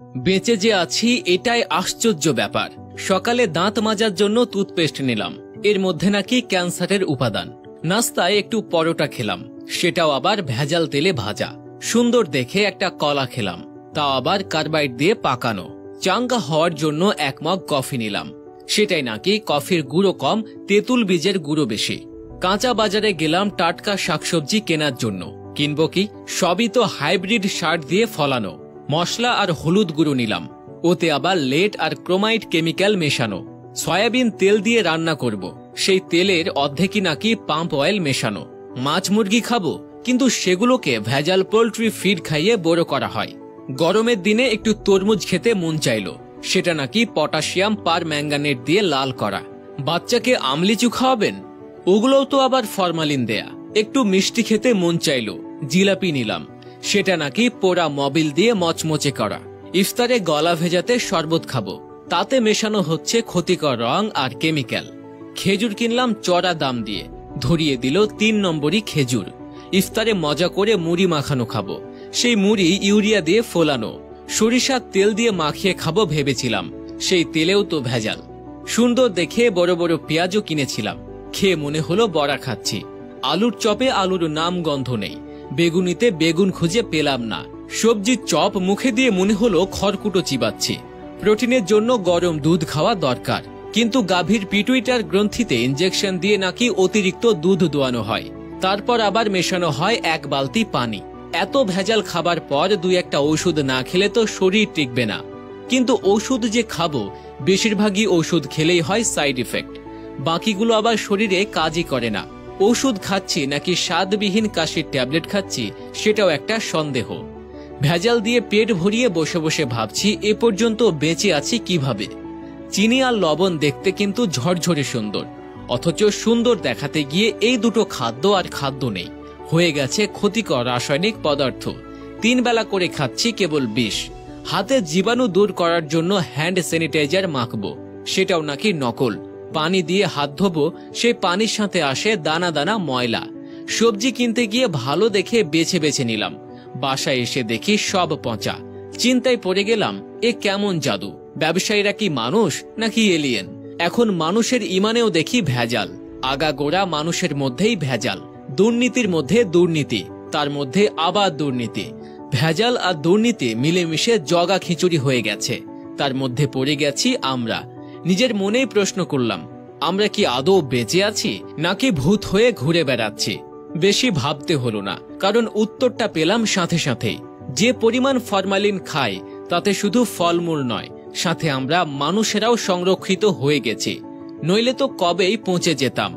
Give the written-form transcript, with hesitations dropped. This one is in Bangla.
বেঁচে যে আছি এটাই আশ্চর্য ব্যাপার। সকালে দাঁত মাজার জন্য টুথপেস্ট নিলাম, এর মধ্যে নাকি ক্যান্সারের উপাদান। নাস্তায় একটু পরোটা খেলাম, সেটাও আবার ভেজাল তেলে ভাজা। সুন্দর দেখে একটা কলা খেলাম, তাও আবার কার্বাইড দিয়ে পাকানো। চাঙ্গা হওয়ার জন্য 1 মগ কফি নিলাম, সেটাই নাকি কফির গুঁড়ো কম, তেঁতুল বীজের গুঁড়ো বেশি। কাঁচা বাজারে গেলাম টাটকা শাকসবজি কেনার জন্য, কিনবো কি? সবই তো হাইব্রিড সার দিয়ে ফলানো। মশলা আর হলুদ গুঁড়ো নিলাম, ওতে আবার লেট আর ক্রোমাইড কেমিক্যাল মেশানো। সয়াবিন তেল দিয়ে রান্না করব, সেই তেলের অর্ধেকই নাকি পাম্প অয়েল মেশানো। মাছ মুরগি খাবো, কিন্তু সেগুলোকে ভেজাল পোল্ট্রি ফিড খাইয়ে বড় করা হয়। গরমের দিনে একটু তরমুজ খেতে মন চাইলো, সেটা নাকি পটাশিয়াম পার ম্যাঙ্গানেট দিয়ে লাল করা। বাচ্চাকে আমলিচু খাওয়াবেন, ওগুলোও তো আবার ফরমালিন দেয়া। একটু মিষ্টি খেতে মন চাইলো, জিলাপি নিলাম, সেটা নাকি পোড়া মবিল দিয়ে মচমচে করা। ইফতারে গলা ভেজাতে শরবত খাবো, তাতে মেশানো হচ্ছে ক্ষতিকর রং আর কেমিক্যাল। খেজুর কিনলাম চড়া দাম দিয়ে, ধরিয়ে দিল 3 নম্বরই খেজুর। ইফতারে মজা করে মুড়ি মাখানো খাবো, সেই মুড়ি ইউরিয়া দিয়ে ফোলানো। সরিষার তেল দিয়ে মাখিয়ে খাবো ভেবেছিলাম, সেই তেলেও তো ভেজাল। সুন্দর দেখে বড় বড় পেঁয়াজও কিনেছিলাম, খেয়ে মনে হলো বড়া খাচ্ছি। আলুর চপে আলুর নাম গন্ধ নেই, বেগুনিতে বেগুন খুঁজে পেলাম না। সবজির চপ মুখে দিয়ে মনে হলো খড়কুটো চিবাচ্ছি। প্রোটিনের জন্য গরম দুধ খাওয়া দরকার, কিন্তু গাভীর পিটুইটার গ্রন্থিতে ইনজেকশন দিয়ে নাকি অতিরিক্ত দুধ দোয়ানো হয়, তারপর আবার মেশানো হয় 1 বালতি পানি। এত ভেজাল খাবার পর 2-1টা ওষুধ না খেলে তো শরীর টিকবে না। কিন্তু ওষুধ যে খাবো, বেশিরভাগই ওষুধ খেলেই হয় সাইড ইফেক্ট, বাকিগুলো আবার শরীরে কাজই করে না। ওষুধ খাচ্ছি নাকি স্বাদবিহীন কাশির ট্যাবলেট খাচ্ছি, সেটাও একটা সন্দেহ। ভেজাল দিয়ে পেট ভরিয়ে বসে বসে ভাবছি এ পর্যন্ত বেঁচে আছি কিভাবে। চিনি আর লবণ দেখতে কিন্তু ঝরঝরে সুন্দর, অথচ সুন্দর দেখাতে গিয়ে এই দুটো খাদ্য আর খাদ্য নেই, হয়ে গেছে ক্ষতিকর রাসায়নিক পদার্থ। 3 বেলা করে খাচ্ছি কেবল বিষ। হাতে জীবাণু দূর করার জন্য হ্যান্ড স্যানিটাইজার মাখবো, সেটাও নাকি নকল। পানি দিয়ে হাত ধোবো, সেই পানির সাথে আসে দানা দানা ময়লা। সবজি কিনতে গিয়ে ভালো দেখে বেছে বেছে নিলাম, বাসায় এসে দেখি সব পচা। চিন্তায় পড়ে গেলাম, এ কেমন জাদু? ব্যবসায়ীরা কি মানুষ নাকি এলিয়েন? এখন মানুষের ইমানেও দেখি ভেজাল, আগাগোড়া মানুষের মধ্যেই ভেজাল। দুর্নীতির মধ্যে দুর্নীতি, তার মধ্যে আবার দুর্নীতি। ভেজাল আর দুর্নীতি মিলেমিশে জগা খিচুড়ি হয়ে গেছে, তার মধ্যে পড়ে গেছি আমরা। নিজের মনেই প্রশ্ন করলাম, আমরা কি আদৌ বেঁচে আছি নাকি ভূত হয়ে ঘুরে বেড়াচ্ছি? বেশি ভাবতে হলো না, কারণ উত্তরটা পেলাম সাথে সাথেই। যে পরিমাণ ফরমালিন খাই, তাতে শুধু ফলমূল নয়, সাথে আমরা মানুষেরাও সংরক্ষিত হয়ে গেছি, নইলে তো কবেই পচে যেতাম।